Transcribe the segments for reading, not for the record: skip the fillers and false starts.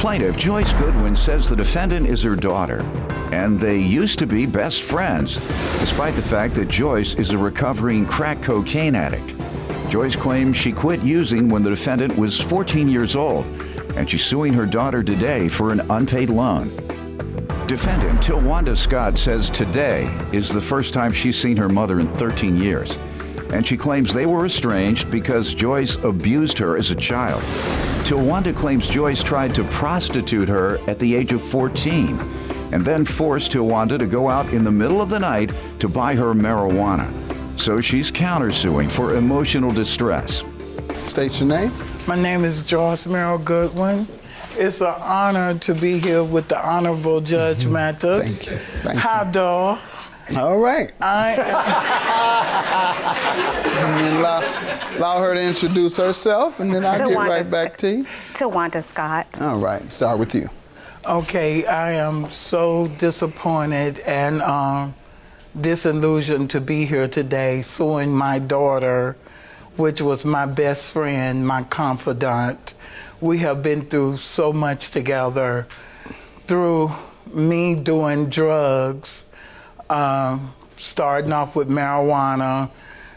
Plaintiff Joyce Goodwin says the defendant is her daughter, and they used to be best friends, despite the fact that Joyce is a recovering crack cocaine addict. Joyce claims she quit using when the defendant was 14 years old, and she's suing her daughter today for an unpaid loan. Defendant Tilwanda Scott says today is the first time she's seen her mother in 13 years, and she claims they were estranged because Joyce abused her as a child. Tilwanda claims Joyce tried to prostitute her at the age of 14 and then forced Tilwanda to go out in the middle of the night to buy her marijuana. So she's countersuing for emotional distress. State your name. My name is Joyce Merrill Goodwin. It's an honor to be here with the Honorable Judge Mathis. Thank you. Thank you. Hi, doll. All right. And allow her to introduce herself, and then I'll get right back to you. Tilwanda Scott. All right, start with you. Okay, I am so disappointed and disillusioned to be here today suing my daughter, which was my best friend, my confidant. We have been through so much together, through me doing drugs, starting off with marijuana,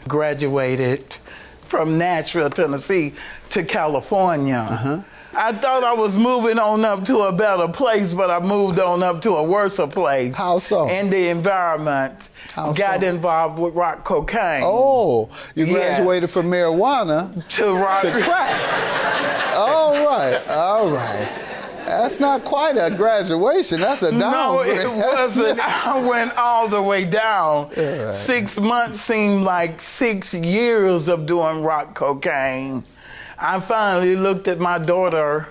graduated from Nashville, Tennessee to California. I thought I was moving on up to a better place, but I moved on up to a worse place. How so? In the environment. How Got so? involved with rock cocaine. Oh, you graduated Yes. from marijuana To rock. to crack. All right, all right. That's not quite a graduation. That's a downgrade. No, it wasn't. I went all the way down. Yeah. 6 months seemed like 6 years of doing rock cocaine. I finally looked at my daughter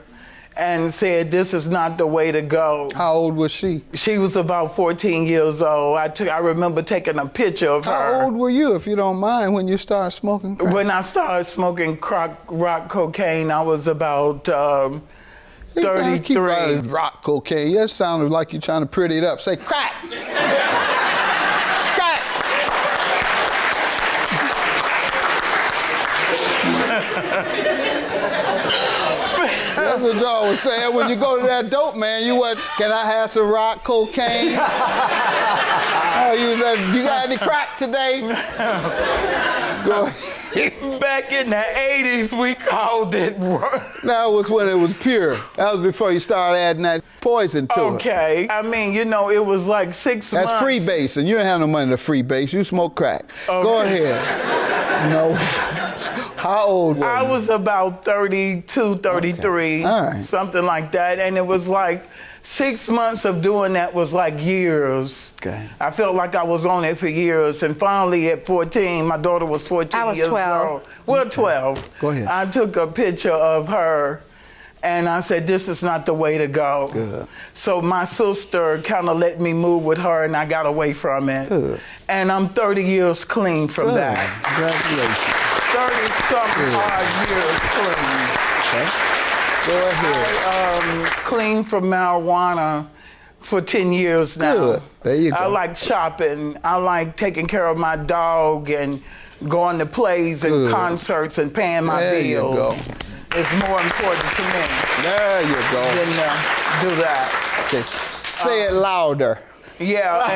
and said, this is not the way to go. How old was she? She was about 14 years old. I remember taking a picture of her. How old were you, if you don't mind, when you started smoking crack? When I started smoking rock cocaine, I was about 33. Keep writing rock cocaine. That sounded like you're trying to pretty it up. Say crack. Crack. That's what y'all was saying. When you go to that dope man, you what? Can I have some rock cocaine? Oh, you got any crack today? Go ahead. Back in the 80s, we called it. That was when it was pure. That was before you started adding that poison to it. Okay. I mean, you know, it was like 6 months. That's freebase, and you don't have no money to freebase. You smoke crack. Okay. Go ahead. No. How old were you? I was about 32, 33, Okay. All right. something like that. And it was like 6 months of doing that was like years. Okay. I felt like I was on it for years. And finally at 14, my daughter was 14 I was years 12. old. Well, 12. Go ahead. I took a picture of her and I said, this is not the way to go. Good. So my sister kind of let me move with her and I got away from it. Good. And I'm 30 years clean from Good. that. Congratulations. 30-something odd years clean. Okay. Go ahead. Clean from marijuana for 10 years now. Good. There you go. I like shopping. I like taking care of my dog and going to plays and Good. concerts and paying my There you bills. go. It's more important to me There you go. than do that. Okay. Say it louder. Yeah,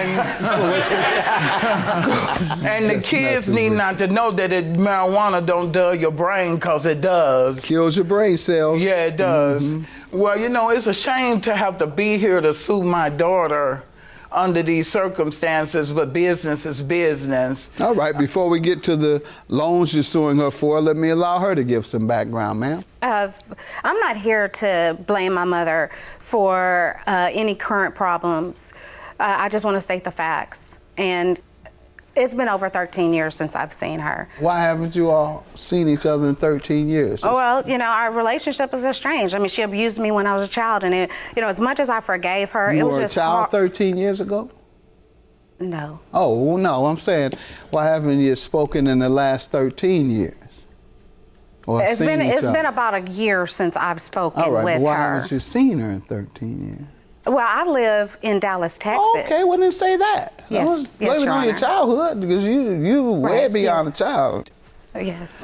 and the Just kids messing need with not to know that marijuana don't dull your brain, because it does. Kills your brain cells. Yeah, it does. Well, you know, it's a shame to have to be here to sue my daughter under these circumstances, but business is business. All right, before we get to the loans you're suing her for, let me allow her to give some background, ma'am. I'm not here to blame my mother for any current problems. I just want to state the facts. And it's been over 13 years since I've seen her. Why haven't you all seen each other in 13 years? Oh, well, you know, our relationship is estranged. I mean, she abused me when I was a child, and you know, as much as I forgave her, You it was were just a child hard. 13 years ago? No. Oh, well, no, I'm saying, why haven't you spoken in the last 13 years? Or It's seen each been other? about a year since I've spoken All right, with but why her. haven't you seen her in 13 years? Well, I live in Dallas, Texas. Oh, okay, well then say that. Yes, I was yes, blaming Your on your Honor. childhood because you were way Right, beyond yeah. a child. Yes.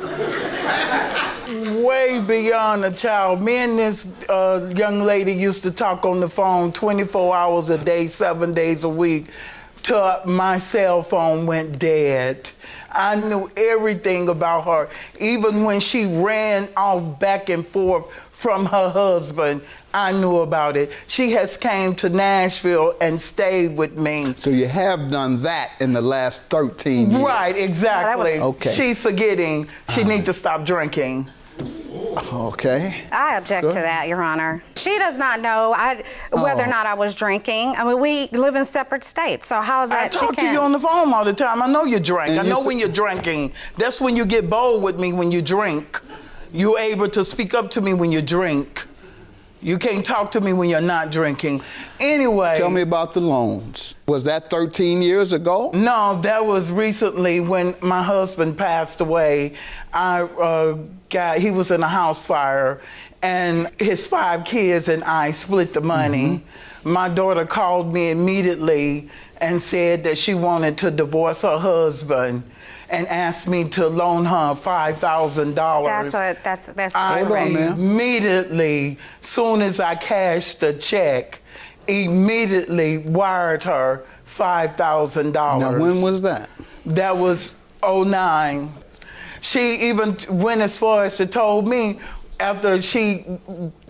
way beyond a child. Me and this young lady used to talk on the phone 24 hours a day, 7 days a week, till my cell phone went dead. I knew everything about her. Even when she ran off back and forth from her husband, I knew about it. She has came to Nashville and stayed with me. So you have done that in the last 13 years. Right, exactly. Okay. She's forgetting she needs to stop drinking. Okay. I object to that, Your Honor. She does not know whether or not I was drinking. I mean, we live in separate states, so how is that I talk to you on the phone all the time. I know you drink. And I know when you're drinking. That's when you get bold with me, when you drink. You're able to speak up to me when you drink. You can't talk to me when you're not drinking. Anyway. Tell me about the loans. Was that 13 years ago? No, that was recently when my husband passed away. He was in a house fire, and his 5 kids and I split the money. My daughter called me immediately and said that she wanted to divorce her husband and asked me to loan her $5,000. That's I immediately, soon as I cashed the check, immediately wired her $5,000. Now, when was that? That was 2009. She even went as far as to told me after she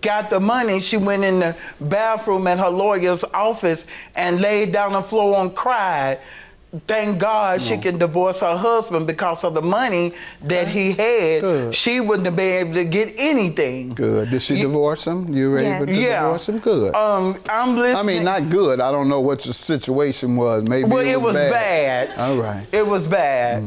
got the money, she went in the bathroom at her lawyer's office and laid down on the floor and cried. Thank God she can divorce her husband because of the money that he had. Good. She wouldn't have been able to get anything. Good. Did she divorce him? You were able to divorce him? Good. I'm listening. I mean, not good. I don't know what your situation was. Maybe it was bad. All right. It was bad.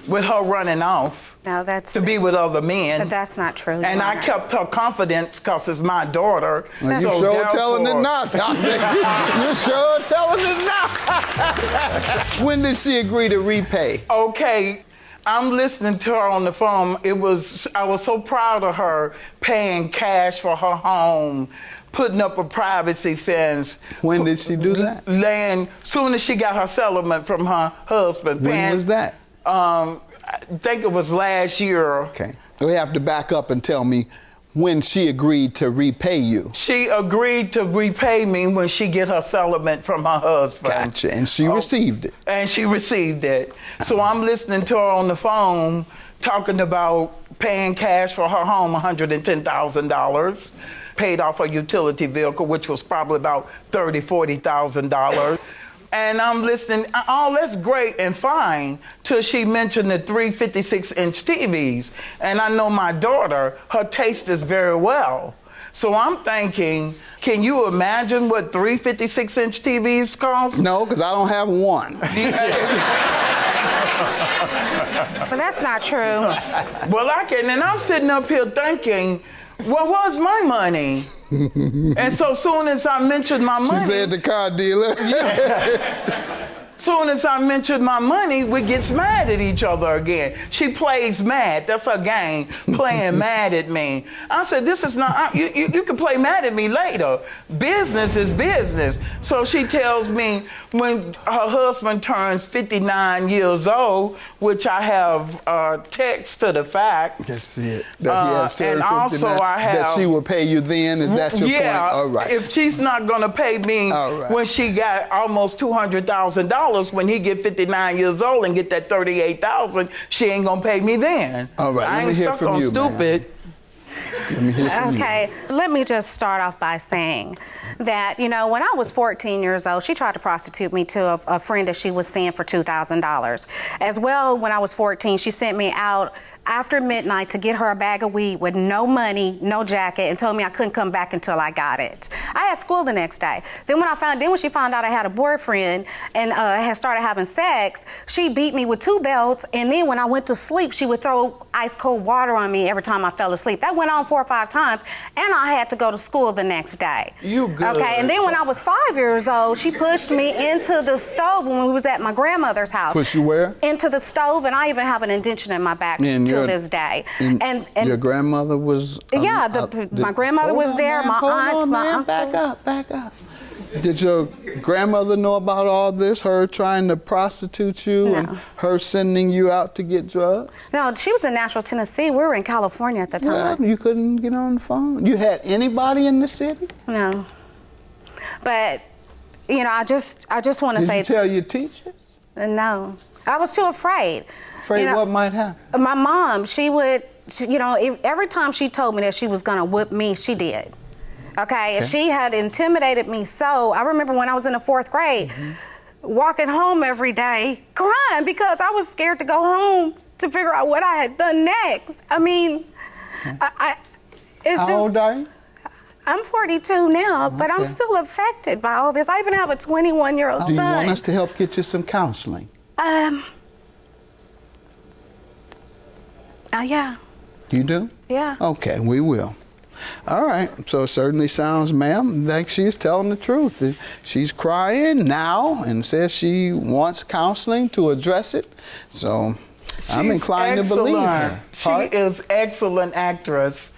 With her running off. No, that's to be with other men. But that's not true. And I kept her confidence because it's my daughter. Well, you sure telling it not. You sure telling it not. When did she agree to repay? Okay. I'm listening to her on the phone. I was so proud of her paying cash for her home, putting up a privacy fence. When did she do that? Soon as she got her settlement from her husband. When was that? I think it was last year. Okay. We have to back up and tell me when she agreed to repay you. She agreed to repay me when she get her settlement from her husband. Gotcha. And she received it. And she received it. So I'm listening to her on the phone talking about paying cash for her home, $110,000. Paid off her utility vehicle, which was probably about $30,000, $40,000. And I'm listening, oh, that's great and fine, till she mentioned the 356-inch TVs. And I know my daughter, her taste is very well. So I'm thinking, can you imagine what 356-inch TVs cost? No, because I don't have one. But that's not true. Well, I can, and I'm sitting up here thinking, well, where's my money? And so soon as I mentioned my money... She said the car dealer. Soon as I mentioned my money, we gets mad at each other again. She plays mad. That's her game, playing mad at me. I said, this is not... You can play mad at me later. Business is business. So she tells me when her husband turns 59 years old, which I have text to the fact. That's it. That he has turned and also I have... That she will pay you then? Is that your point? All right. If she's not going to pay me when she got almost $200,000, when he get 59 years old and get that $38,000, she ain't going to pay me then. All right. I ain't stuck on stupid. Let me hear from you. Okay, let me just start off by saying that, you know, when I was 14 years old, she tried to prostitute me to a friend that she was seeing for $2,000. As well, when I was 14, she sent me out after midnight to get her a bag of weed with no money, no jacket, and told me I couldn't come back until I got it. I had school the next day. Then when she found out I had a boyfriend and had started having sex, she beat me with 2 belts, and then when I went to sleep, she would throw ice cold water on me every time I fell asleep. That went on 4 or 5 times, and I had to go to school the next day. You good. Okay, and then when I was 5 years old, she pushed me into the stove when we was at my grandmother's house. Pushed you where? Into the stove, and I even have an indentation in my back till this day. And your grandmother was... my grandmother was there, my aunts, my uncle. Back up. Did your grandmother know about all this? Her trying to prostitute you No. and her sending you out to get drugs? No, she was in Nashville, Tennessee. We were in California at the Well, time. you couldn't get on the phone. You had anybody in the city? No. But, you know, I just want to Did say. you tell your teachers? No. I was too afraid. Afraid You know, what might happen? My mom, you know, every time she told me that she was going to whip me, she did. Okay? And she had intimidated me so. I remember when I was in the 4th grade, walking home every day, crying because I was scared to go home to figure out what I had done next. I mean, it's How just. old are you? I'm 42 now, but I'm Okay. still affected by all this. I even have a 21-year-old Do you son. want us to help get you some counseling? Yeah. You do? Yeah. Okay, we will. All right, so it certainly sounds, ma'am, like she's telling the truth. She's crying now and says she wants counseling to address it. So I'm She's inclined to believe her. excellent. She is excellent actress.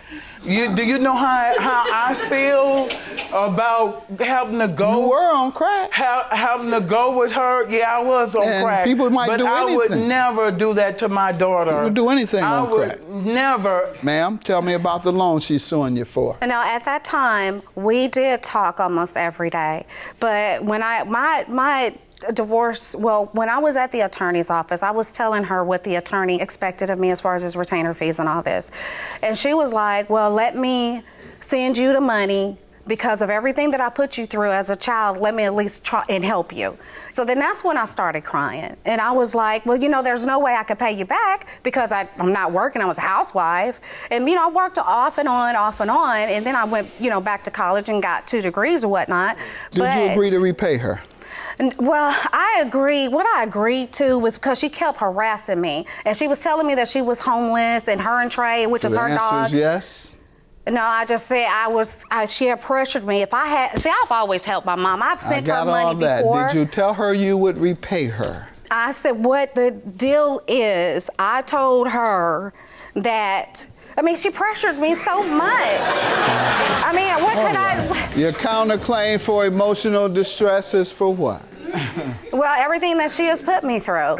Do you know how I feel about having to go? You were on crack. Having to go with her? Yeah, I was on And crack. people might but do I would anything. never do that to my daughter. People do anything on crack. I would never. Ma'am, tell me about the loan she's suing you for. You know, at that time, we did talk almost every day. But when my divorce, well, when I was at the attorney's office, I was telling her what the attorney expected of me as far as his retainer fees and all this. And she was like, well, let me send you the money because of everything that I put you through as a child. Let me at least try and help you. So then that's when I started crying. And I was like, well, you know, there's no way I could pay you back because I'm not working. I was a housewife. And, you know, I worked off and on. And then I went, you know, back to college and got 2 degrees or whatnot. Did you agree to repay her? Well, I agree. What I agreed to was because she kept harassing me. And she was telling me that she was homeless and her and Trey, which So is the her answer dog. is yes? No, I just said she had pressured me. I've always helped my mom. I've sent her I got money all that. before. Did you tell her you would repay her? I said, what the deal is, I told her that, I mean, she pressured me so much. I mean, what could I? Your counterclaim for emotional distress is for what? Well, everything that she has put me through.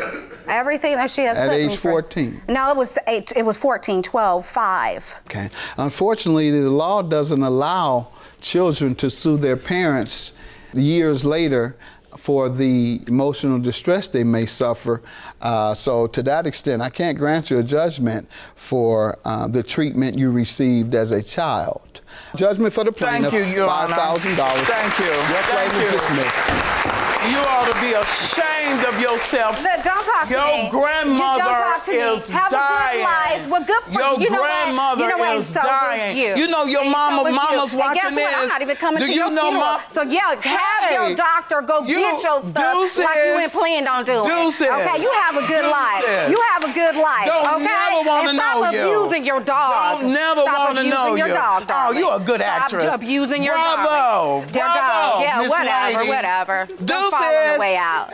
Everything that she has At put me age through. 14? No, it was 14, 12, 5. Okay. Unfortunately, the law doesn't allow children to sue their parents years later for the emotional distress they may suffer. So to that extent, I can't grant you a judgment for the treatment you received as a child. Judgment for the plaintiff, Thank you, Your Honor. $5,000. Thank you. Your claim Thank is you. dismissed. You ought to be ashamed of yourself. Look, don't talk to me. Your grandmother Don't talk to is me. Have dying. a good life. Well, good for Your you. Know grandmother what? You know is so dying. You. You know your And so mama's you. watching and guess what? I'm this. not even coming Do to you your know funeral. So yeah, have your doctor go get your stuff Deuces. like you ain't planned on doing. Deuces. Okay, you have a good life. Deuces. You have a good life. Don't okay? never wanna And stop know you. abusing your dog. Don't never Stop want to know abusing you. your dog, Oh, darling. you're a good actress. Stop abusing your Bravo. dog. Your Bravo. dog. Yeah, Miss whatever, Lady. whatever. Don't fall on Deuces. the way out.